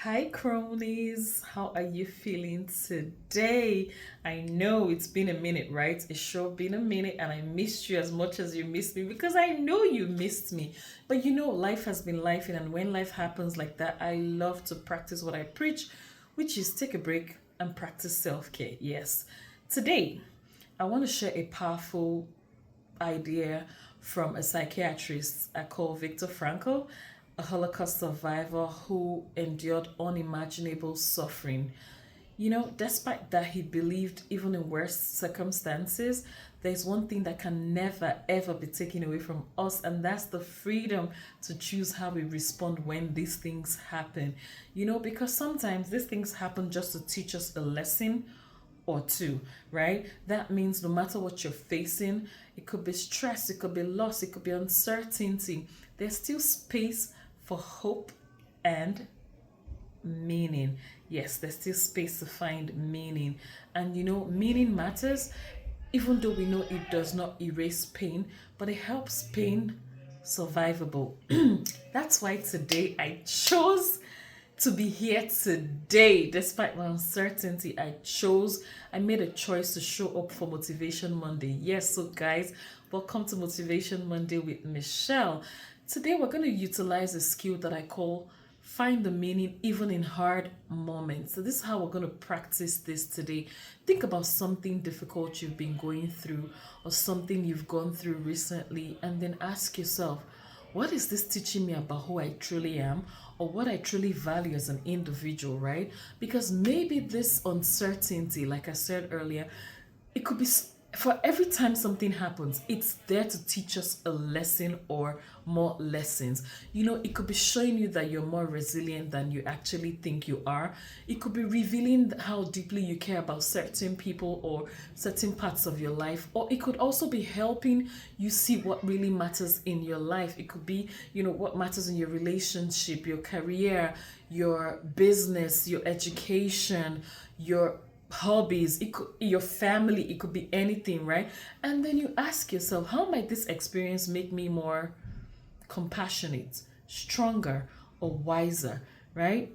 Hi, cronies. How are you feeling today? I know it's been a minute, right? It's sure been a minute, and I missed you as much as you missed me because I know you missed me. But life has been life, and when life happens like that, I love to practice what I preach, which is take a break and practice self care. Yes. Today, I want to share a powerful idea from a psychiatrist I call Viktor Frankl, a Holocaust survivor who endured unimaginable suffering. Despite that he believed even in worse circumstances, there's one thing that can never ever be taken away from us, and that's the freedom to choose how we respond when these things happen. Because sometimes these things happen just to teach us a lesson or two, right? That means no matter what you're facing, it could be stress, it could be loss, it could be uncertainty, there's still space for hope and meaning. Yes, there's still space to find meaning. And meaning matters, even though we know it does not erase pain, but it helps pain survivable. That's why today I chose to be here today. Despite my uncertainty, I made a choice to show up for Motivation Monday. Yes, so guys, welcome to Motivation Monday with Michelle. Today we're going to utilize a skill that I call find the meaning even in hard moments. So this is how we're going to practice this today. Think about something difficult you've been going through or something you've gone through recently, and then ask yourself, what is this teaching me about who I truly am or what I truly value as an individual, right? Because maybe this uncertainty, like I said earlier, it could be for every time something happens, it's there to teach us a lesson or more lessons. It could be showing you that you're more resilient than you actually think you are. It could be revealing how deeply you care about certain people or certain parts of your life. Or it could also be helping you see what really matters in your life. It could be, what matters in your relationship, your career, your business, your education, your hobbies, it could your family, it could be anything, right? And then you ask yourself, how might this experience make me more compassionate, stronger, or wiser, right?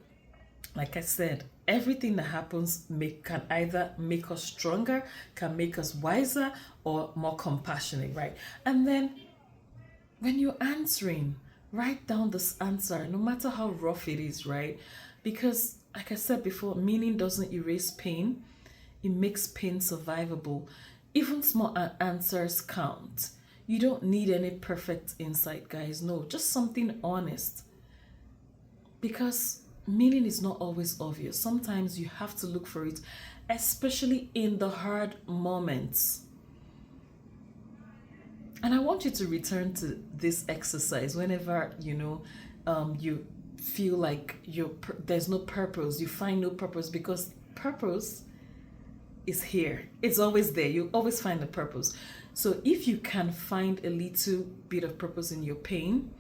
Like I said, everything that happens can either make us stronger, can make us wiser, or more compassionate, right? And then when you're answering, write down this answer, no matter how rough it is, right? Because, like I said before, meaning doesn't erase pain, it makes pain survivable. Even small answers count. You don't need any perfect insight, guys. No, just something honest. Because meaning is not always obvious. Sometimes you have to look for it, especially in the hard moments. And I want you to return to this exercise whenever you feel like there's no purpose. You find no purpose, because purpose is here. It's always there. You always find the purpose. So if you can find a little bit of purpose in your pain,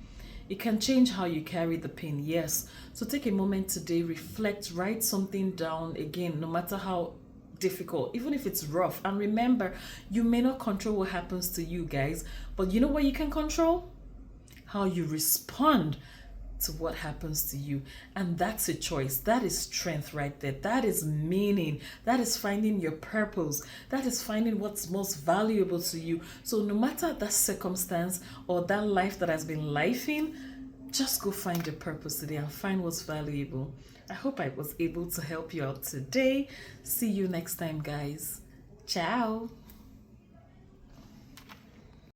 it can change how you carry the pain. Yes. So take a moment today, reflect, write something down again, no matter how difficult, even if it's rough. And remember, you may not control what happens to you, guys, but you know what you can control? How you respond to what happens to you. And that's a choice. That is strength right there. That is meaning. That is finding your purpose. That is finding what's most valuable to you. So no matter that circumstance or that life that has been lifing, just go find your purpose today and find what's valuable. I hope I was able to help you out today. See you next time, guys. Ciao.